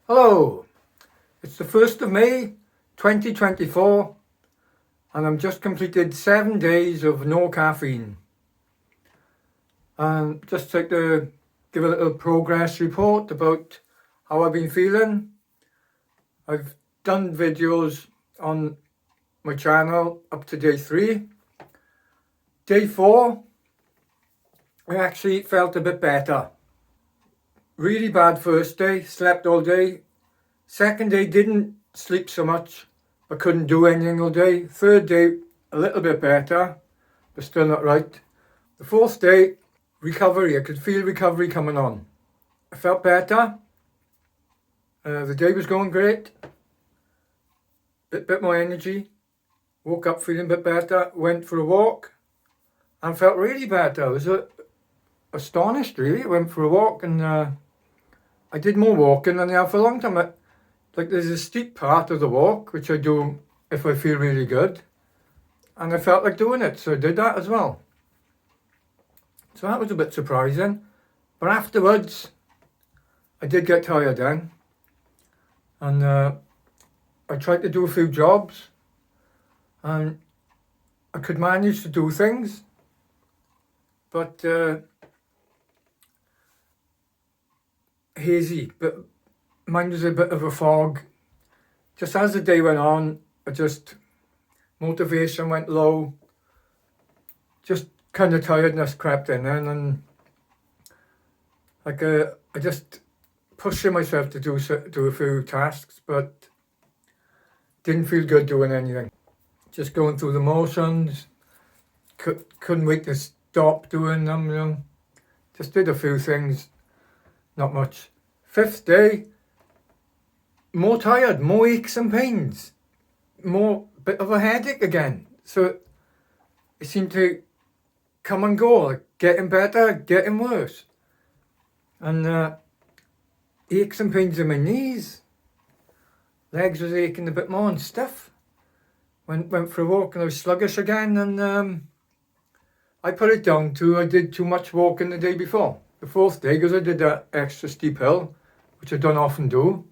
Hello, it's the 1st of May 2024 and I've just completed 7 days of no caffeine. And just like to give a little progress report about how I've been feeling. I've done videos on my channel up to day 3. Day 4, I actually felt a bit better. Really bad first day, slept all day. Second day, didn't sleep so much, but couldn't do anything all day. Third day, a little bit better, but still not right. The fourth day, recovery. I could feel recovery coming on. I felt better. The day was going great. Bit more energy. Woke up feeling a bit better. Went for a walk and felt really better. I was astonished, really. I went for a walk and I did more walking than I have for a long time. Like there's a steep part of the walk, which I do if I feel really good. And I felt like doing it, so I did that as well. So that was a bit surprising. But afterwards, I did get tired then. And I tried to do a few jobs. And I could manage to do things. But hazy, but mine was a bit of a fog. Just as the day went on, motivation went low. Just kind of tiredness crept in, and like I just pushing myself to do a few tasks, but didn't feel good doing anything. Just going through the motions. Couldn't wait to stop doing them. Just did a few things, not much. 5th day, more tired, more aches and pains, more bit of a headache again. So it seemed to come and go, like getting better, getting worse. And aches and pains in my knees. Legs was aching a bit more and stuff. Went for a walk and I was sluggish again, and I put it down to I did too much walking the day before. The 4th day, because I did that extra steep hill, which I don't often do,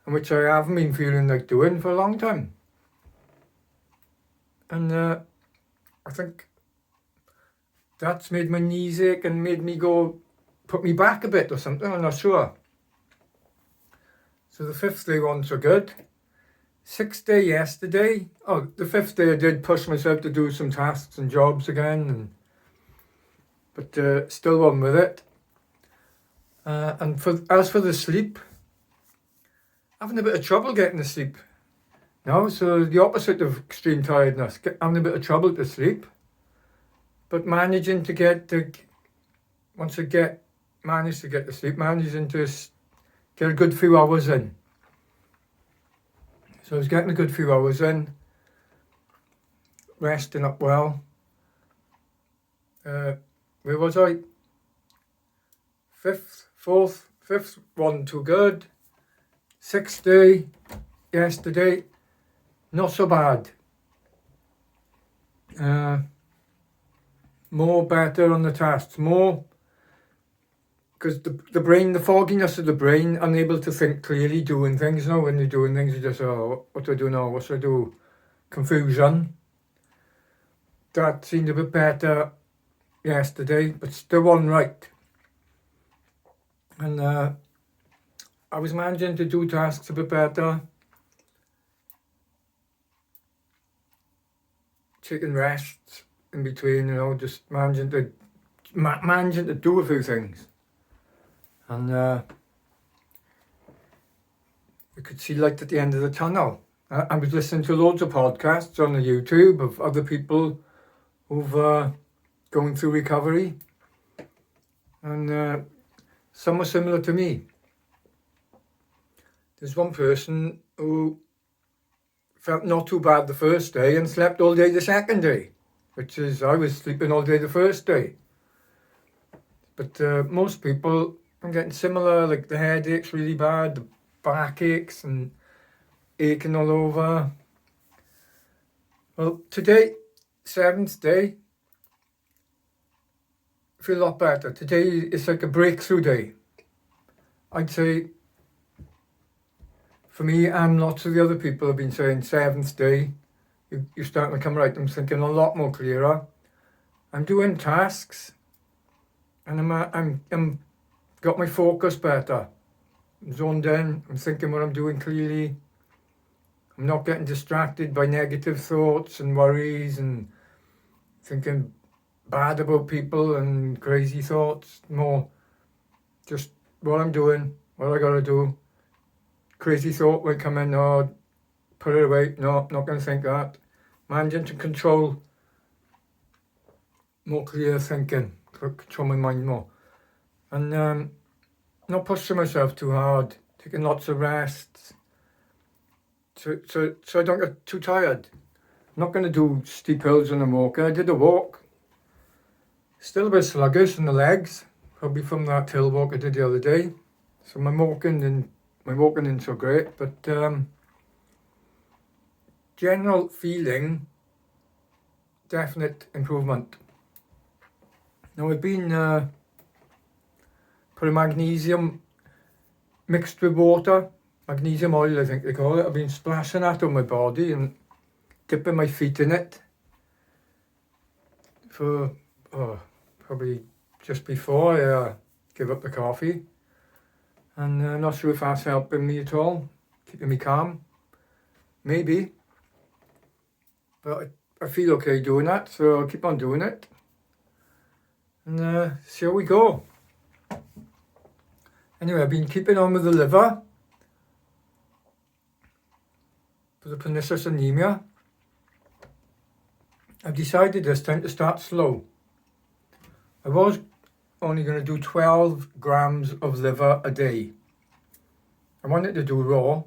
and which I haven't been feeling like doing for a long time. And I think that's made my knees ache and made me put me back a bit or something, I'm not sure. So the 5th day ones were good. 6th day yesterday, the 5th day I did push myself to do some tasks and jobs again, but still on with it. And as for the sleep, having a bit of trouble getting to sleep. No, so the opposite of extreme tiredness, having a bit of trouble to sleep, but managing to get to sleep, managing to get a good few hours in. So I was getting a good few hours in, resting up well. Where was I? 5th one too good. 6th day, yesterday, not so bad. More better on the tasks, more, because the brain, the fogginess of the brain, unable to think clearly, doing things. You know, when you're doing things, you just, what do I do now? What should I do? Confusion. That seemed a bit better yesterday, but still wasn't right. And I was managing to do tasks a bit better. Taking rests in between, just managing to do a few things. And you could see light at the end of the tunnel. I was listening to loads of podcasts on the YouTube of other people who've going through recovery. And some were similar to me. There's one person who felt not too bad the first day and slept all day the second day, which is, I was sleeping all day the first day. But most people are getting similar, like the headaches really bad, the backaches and aching all over. Well, today, 7th day, I feel a lot better. Today is like a breakthrough day. I'd say for me and lots of the other people have been saying 7th day, you're starting to come right. I'm thinking a lot more clearer. I'm doing tasks and I'm got my focus better. I'm zoned in, I'm thinking what I'm doing clearly. I'm not getting distracted by negative thoughts and worries and thinking bad about people and crazy thoughts. More just what I'm doing, what I gotta do. Crazy thought will come in, oh, put it away, no, not gonna think that. Managing to control more clear thinking, control my mind more. And not pushing myself too hard, taking lots of rests, so I don't get too tired. I'm not going to do steep hills on a walk. I did a walk, still a bit sluggish in the legs, probably from that hill walk I did the other day. So my walking isn't so great, but general feeling, definite improvement. Now I've been putting magnesium mixed with water, magnesium oil I think they call it. I've been splashing that on my body and dipping my feet in it for probably just before I give up the coffee. And I'm not sure if that's helping me at all, keeping me calm. Maybe. But I feel okay doing that, so I'll keep on doing it. And see how we go. Anyway, I've been keeping on with the liver for the pernicious anemia. I've decided this time to start slow. I was only going to do 12 grams of liver a day. I wanted to do raw,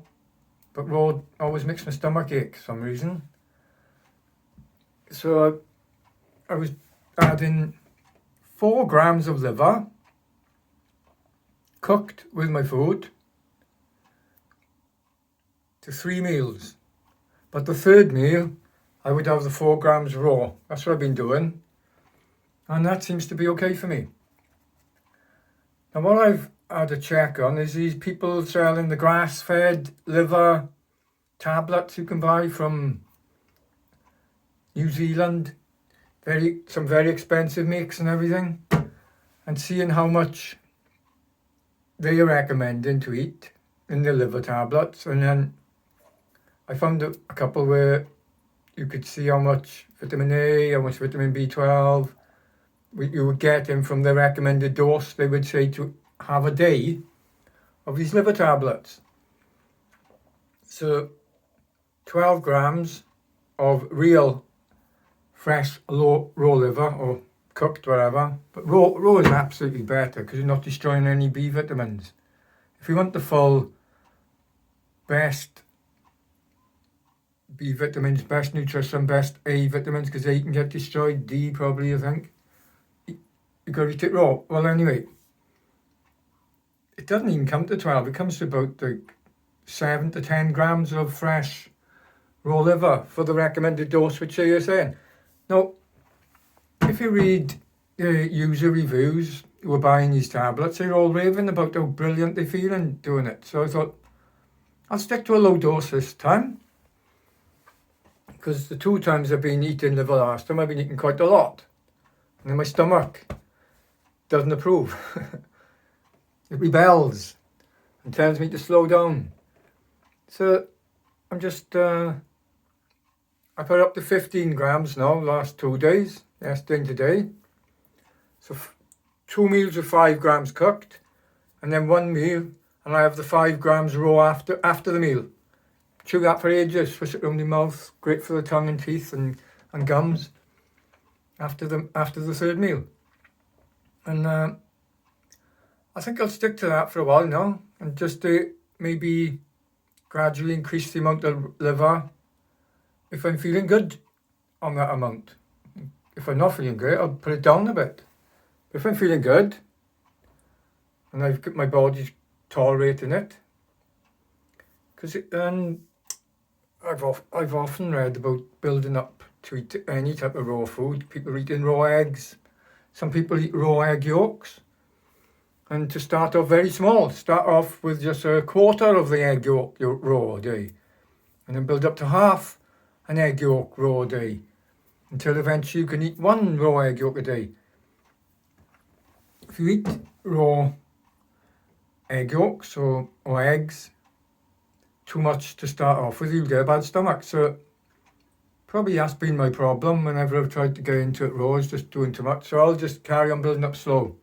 but raw always makes my stomach ache for some reason. So I was adding 4 grams of liver, cooked with my food, to 3 meals. But the third meal, I would have the 4 grams raw. That's what I've been doing. And that seems to be okay for me. Now what I've had a check on is these people selling the grass-fed liver tablets you can buy from New Zealand. Some very expensive makes and everything. And seeing how much they are recommending to eat in the liver tablets. And then I found a couple where you could see how much vitamin A, how much vitamin B12 you would get in from the recommended dose they would say to have a day of these liver tablets. So 12 grams of real fresh raw liver or cooked whatever, but raw is absolutely better because you're not destroying any B vitamins. If you want the full best B vitamins, best nutrition, best A vitamins, because A can get destroyed, D probably I think, you got to eat it raw. Well anyway, it doesn't even come to 12, it comes to about like 7 to 10 grams of fresh raw liver for the recommended dose which you're saying. Now if you read user reviews who are buying these tablets, they're all raving about how brilliant they feel in doing it. So I thought, I'll stick to a low dose this time. Because the 2 times I've been eating liver last time, I've been eating quite a lot. And then my stomach doesn't approve. It rebels and tells me to slow down. So I'm just, I put up to 15 grams now, last 2 days, yesterday and today. So 2 meals of 5 grams cooked, and then 1 meal, and I have the 5 grams raw after the meal. Chew that for ages, swish it around the mouth, great for the tongue and teeth and gums after the 3rd meal. And I think I'll stick to that for a while now, and just maybe gradually increase the amount of liver if I'm feeling good on that amount. If I'm not feeling great, I'll put it down a bit. If I'm feeling good, and I've got my body tolerating it, because I've often read about building up to eat any type of raw food. People eating raw eggs. Some people eat raw egg yolks. And to start off very small, start off with just a quarter of the egg yolk raw a day, and then build up to half an egg yolk raw a day, until eventually you can eat 1 raw egg yolk a day. If you eat raw egg yolks or eggs too much to start off with, you'll get a bad stomach. So probably that's been my problem whenever I've tried to get into it raw, is just doing too much. So I'll just carry on building up slow.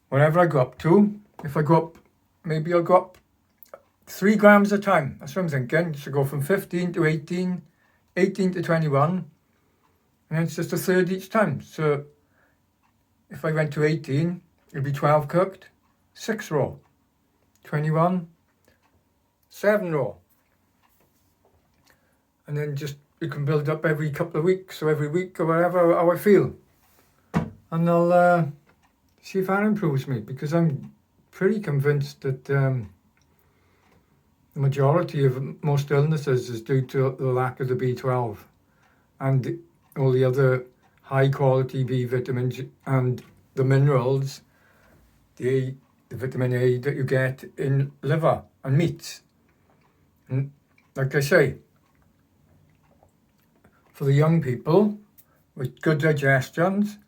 Whatever I go up to, if I go up, maybe I'll go up 3 grams a time. That's what I'm thinking. So go from 15 to 18, 18 to 21, and then it's just a third each time. So if I went to 18, it'd be 12 cooked, 6 raw. 21, 7 raw. And then just, you can build up every couple of weeks, or every week, or whatever, how I feel. And I'll see if that improves me, because I'm pretty convinced that the majority of most illnesses is due to the lack of the B12 and all the other high quality B vitamins and the minerals, the vitamin A that you get in liver and meats. And like I say, for the young people with good digestions,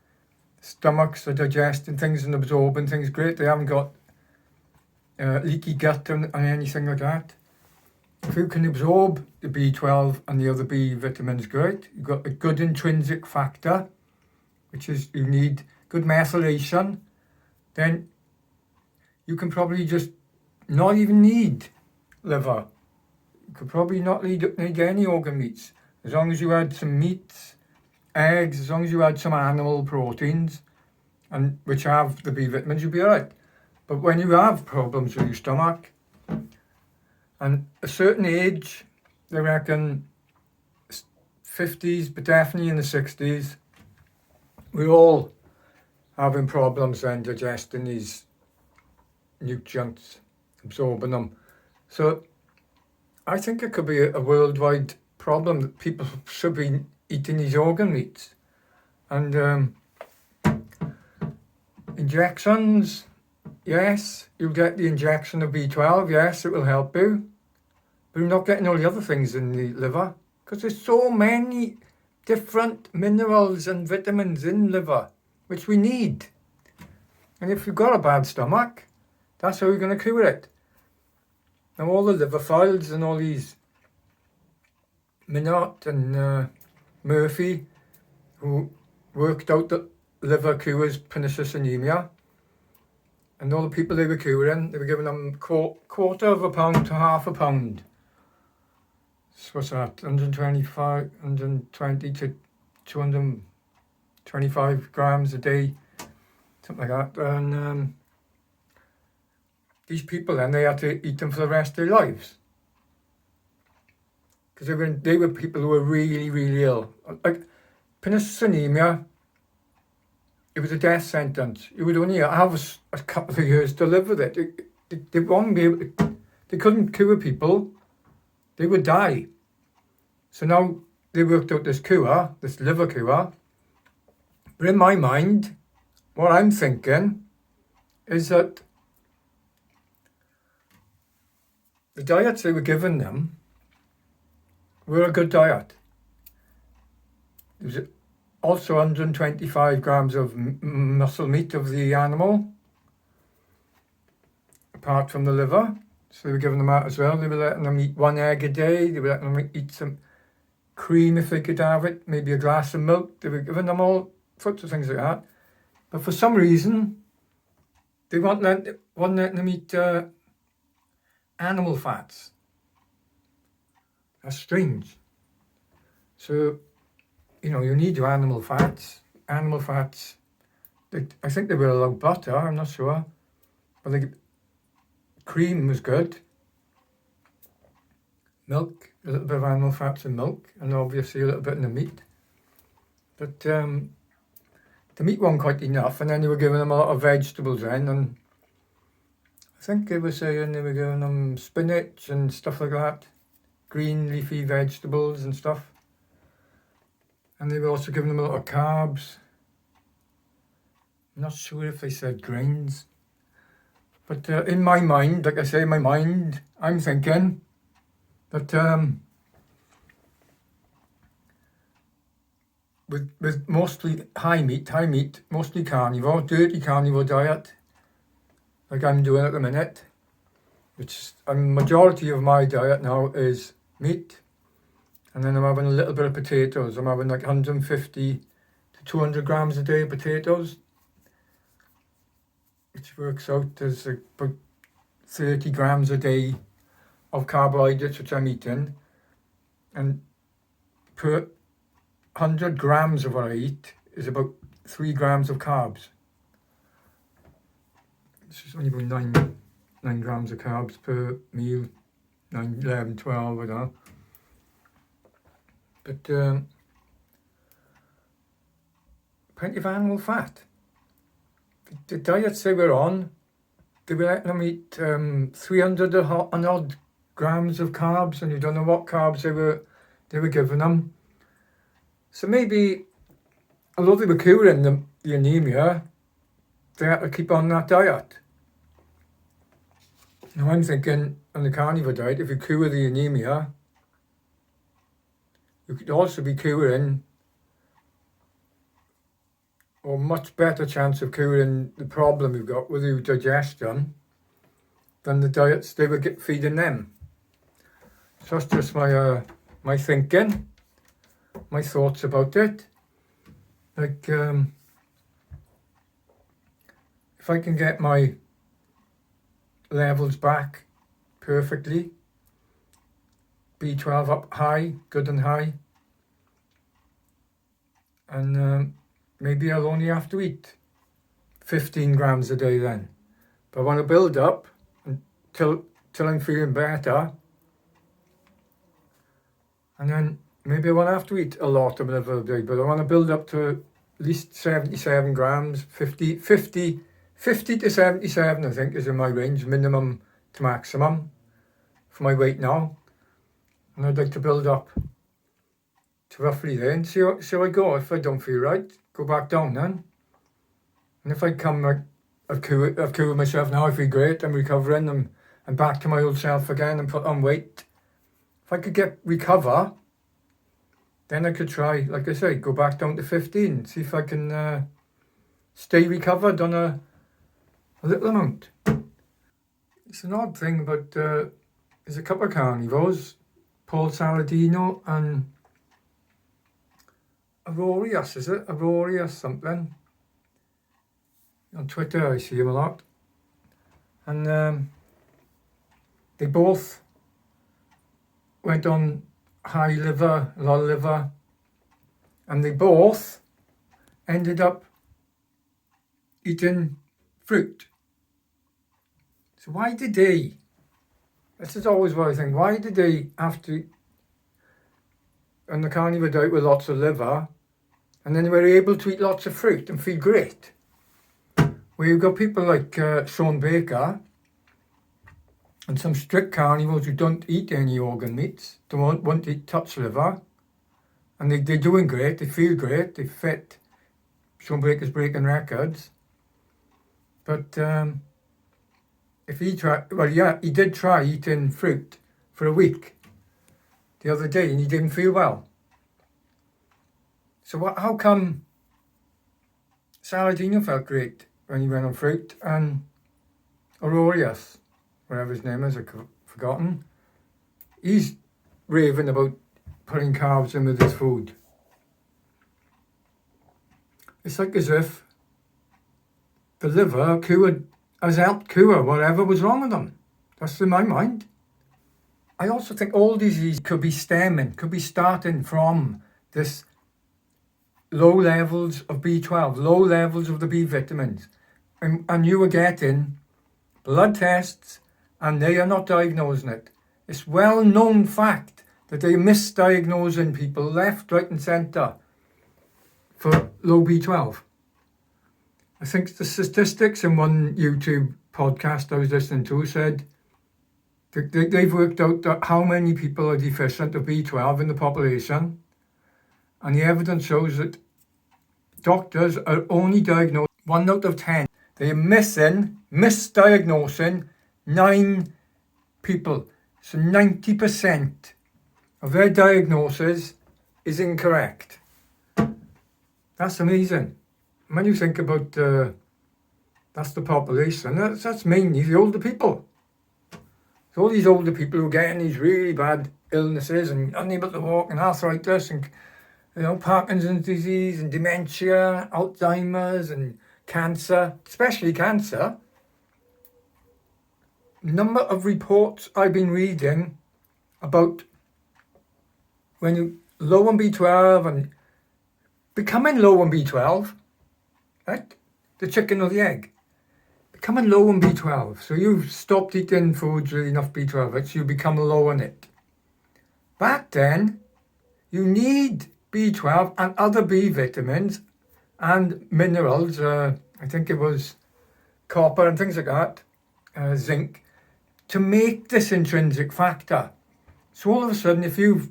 stomachs are digesting things and absorbing things great. They haven't got leaky gut and anything like that. If you can absorb the B12 and the other B vitamins, great. You've got a good intrinsic factor, which is you need good methylation. Then you can probably just not even need liver. You could probably not need any organ meats. As long as you add some meats, eggs, as long as you add some animal proteins, and which have the B vitamins, you'll be alright. But when you have problems with your stomach, and a certain age, they reckon 50s, but definitely in the 60s, we're all having problems then digesting these nutrients, absorbing them. So I think it could be a worldwide problem that people should be eating these organ meats. And injections, yes, you'll get the injection of B12, yes, it will help you. But you're not getting all the other things in the liver, because there's so many different minerals and vitamins in liver, which we need. And if you've got a bad stomach, that's how you're going to cure it. Now all the liver files and all these Minot and Murphy, who worked out that liver cures pernicious anemia, and all the people they were curing, they were giving them quarter of a pound to half a pound. So what's that? 120 to 225 grams a day, something like that. And these people then, they had to eat them for the rest of their lives. Because they were people who were really, really ill. Like pernicious anemia, it was a death sentence. You would only have a couple of years to live with it. They won't be able to, they couldn't cure people. They would die. So now they worked out this cure, this liver cure. But in my mind, what I'm thinking is that the diets they were giving them were a good diet. There was also 125 grams of muscle meat of the animal, apart from the liver. So they were giving them that as well. They were letting them eat 1 egg a day. They were letting them eat some cream if they could have it, maybe a glass of milk. They were giving them all sorts of things like that. But for some reason, they weren't letting them eat animal fats. That's strange. So, you know, you need your animal fats. Animal fats, I think they were allowed butter, I'm not sure. But cream was good. Milk, a little bit of animal fats in milk, and obviously a little bit in the meat. But the meat wasn't quite enough, and then they were giving them a lot of vegetables then, and I think they were saying they were giving them spinach and stuff like that, green leafy vegetables and stuff. And they were also giving them a lot of carbs. I'm not sure if they said grains. But in my mind, like I say, my mind, I'm thinking that with mostly high meat, mostly carnivore, dirty carnivore diet, like I'm doing at the minute, which a majority of my diet now is meat, and then I'm having a little bit of potatoes. I'm having like 150 to 200 grams a day of potatoes, which works out as about 30 grams a day of carbohydrates which I'm eating, and per 100 grams of what I eat is about 3 grams of carbs. It's just only about 9 grams of carbs per meal, 9, 11, 12, I don't know. But plenty of animal fat. The diets they were on, they were letting them eat 300 and odd grams of carbs, and you don't know what carbs they were giving them. So maybe, although they were curing the anemia, they had to keep on that diet. Now I'm thinking on the carnivore diet, if you cure the anemia, you could also be curing, or much better chance of curing the problem you've got with your digestion than the diets they were feeding them. So that's just my thinking, my thoughts about it. Like, if I can get my levels back perfectly, B12 up high, good and high, and maybe I'll only have to eat 15 grams a day then. But I want to build up until I'm feeling better, and then maybe I won't have to eat a lot of liver a day, but I want to build up to at least 77 grams, 50 to 77 I think is in my range, minimum to maximum for my weight now. And I'd like to build up to roughly there and see how I go. If I don't feel right, go back down then. And if I come, like, I've cured myself now, I feel great, I'm recovering, I'm back to my old self again and put on weight. If I could recover, then I could try, like I say, go back down to 15, see if I can stay recovered on a little amount. It's an odd thing, but there's a couple of carnivores, Paul Saladino and Aurorius, is it? Aurorius something. On Twitter I see him a lot. And they both went on high liver, low liver, and they both ended up eating fruit. So why did they, this is always what I think, why did they have to, on the carnivore diet with lots of liver, and then they were able to eat lots of fruit and feel great? Where you've got people like Sean Baker and some strict carnivores who don't eat any organ meats, don't want to touch liver, and they're doing great, they feel great, they're fit. Sean Baker's breaking records. But if he tried, well, yeah, he did try eating fruit for a week the other day and he didn't feel well. So how come Saladino felt great when he went on fruit, and Aurorius, whatever his name is, I've forgotten, he's raving about putting carbs in with his food? It's like as if the liver has helped cure whatever was wrong with them. That's in my mind. I also think all disease could be starting from this low levels of B12, low levels of the B vitamins. And you were getting blood tests and they are not diagnosing it. It's well-known fact that they misdiagnosing people left, right and centre for low B12. I think the statistics in one YouTube podcast I was listening to said they've worked out that how many people are deficient of B12 in the population, and the evidence shows that doctors are only diagnosed 1 out of 10 They're misdiagnosing 9 people. So 90% of their diagnosis is incorrect. That's amazing. When you think about that's the population, that's mainly the older people. So all these older people who are getting these really bad illnesses and unable to walk and arthritis and Parkinson's disease and dementia, Alzheimer's and cancer, especially cancer. Number of reports I've been reading about when you low on B12 and becoming low on B12, right? The chicken or the egg. Becoming low on B12. So you've stopped eating foods with enough B12, right? So you become low on it. Back then, you need B12 and other B vitamins and minerals. I think it was copper and things like that, zinc, to make this intrinsic factor. So all of a sudden, if you've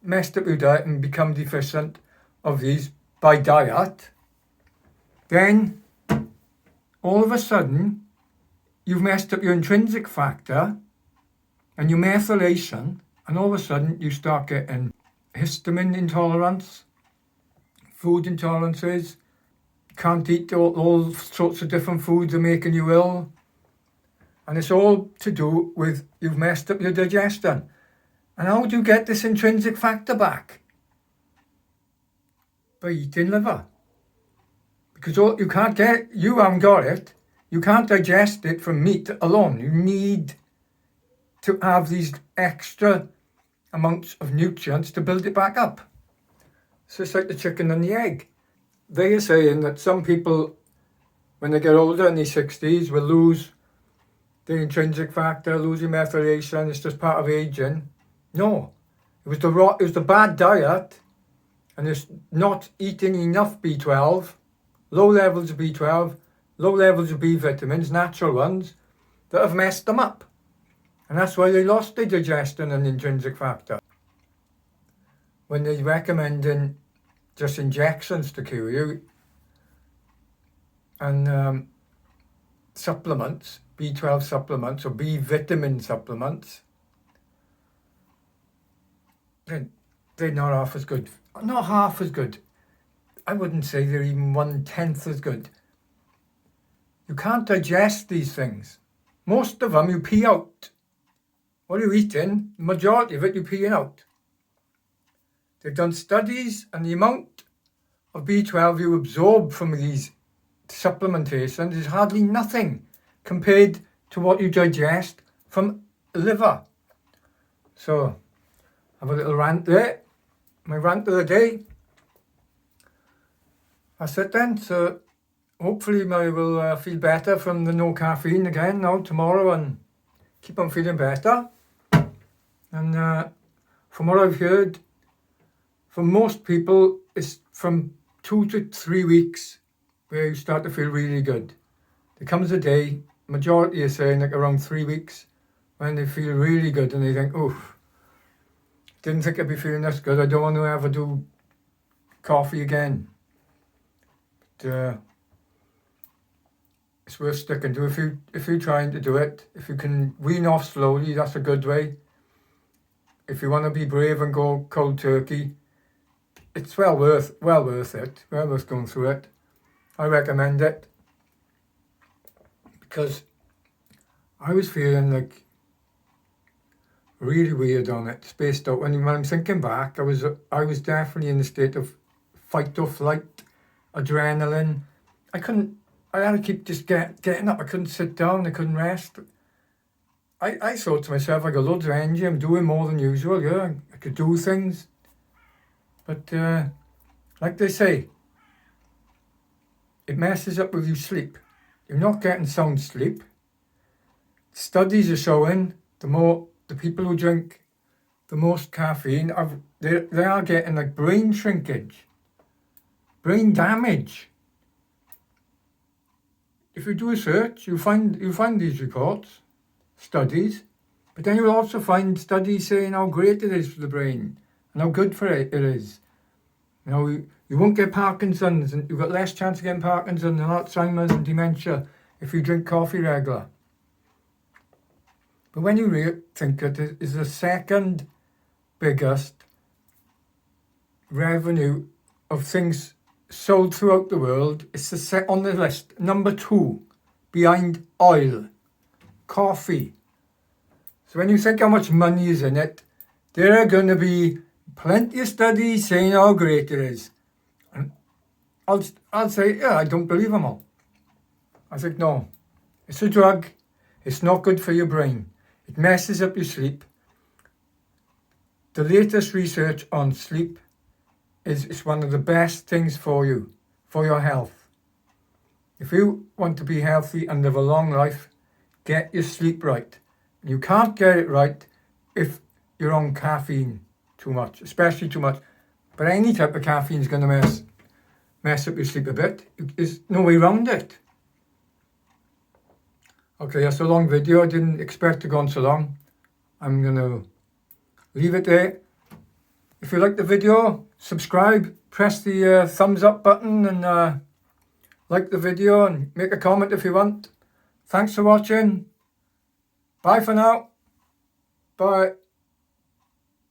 messed up your diet and become deficient of these by diet, then all of a sudden you've messed up your intrinsic factor and your methylation, and all of a sudden you start getting histamine intolerance, food intolerances, can't eat all sorts of different foods are making you ill, and it's all to do with you've messed up your digestion. And how do you get this intrinsic factor back? By eating liver. Because you haven't got it, you can't digest it from meat alone. You need to have these extra amounts of nutrients to build it back up. So it's like the chicken and the egg. They are saying that some people, when they get older in their 60s, will lose the intrinsic factor, losing methylation. It's just part of aging. No, it was the bad diet, and it's not eating enough B12, low levels of B12, low levels of B vitamins, natural ones, that have messed them up. And that's why they lost their digestion and intrinsic factor. When they're recommending just injections to cure you and supplements, B12 supplements or B vitamin supplements, they're not half as good. Not half as good. I wouldn't say they're even 1/10 as good. You can't digest these things. Most of them you pee out. What you're eating, the majority of it you're peeing out. They've done studies, and the amount of B12 you absorb from these supplementations is hardly nothing compared to what you digest from liver. So, have a little rant there. My rant of the day. That's it then. So hopefully I will feel better from the no caffeine again now tomorrow and keep on feeling better. And from what I've heard, for most people, it's from 2 to 3 weeks where you start to feel really good. There comes a day, majority are saying like around 3 weeks, when they feel really good and they think, oof, didn't think I'd be feeling this good. I don't want to ever do coffee again. But it's worth sticking to. If you're trying to do it, if you can wean off slowly, that's a good way. If you want to be brave and go cold turkey, it's well worth it. Well worth going through it. I recommend it because I was feeling like really weird on it, spaced out. When I'm thinking back, I was definitely in the state of fight or flight, adrenaline. I had to keep just getting up. I couldn't sit down. I couldn't rest. I thought to myself, I got loads of energy. I'm doing more than usual. Yeah, I could do things. But like they say, it messes up with your sleep. You're not getting sound sleep. Studies are showing the people who drink the most caffeine, they are getting like brain shrinkage, brain damage. If you do a search, you find these reports, studies, but then you'll also find studies saying how great it is for the brain and how good for it is. You won't get Parkinson's, and you've got less chance of getting Parkinson's and Alzheimer's and dementia if you drink coffee regular. But when you think it is the second biggest revenue of things sold throughout the world, it's on the list, number 2, behind oil, coffee. So when you think how much money is in it, there are going to be plenty of studies saying how great it is. And I'll say, yeah, I don't believe them all. I think, no, it's a drug. It's not good for your brain. It messes up your sleep. The latest research on sleep is one of the best things for you, for your health. If you want to be healthy and live a long life, get your sleep right. You can't get it right if you're on caffeine too much, especially too much. But any type of caffeine is going to mess up your sleep a bit. There's no way around it. Okay, that's a long video. I didn't expect to go on so long. I'm going to leave it there. If you like the video, subscribe, press the thumbs up button and like the video and make a comment if you want. Thanks for watching. Bye for now. Bye.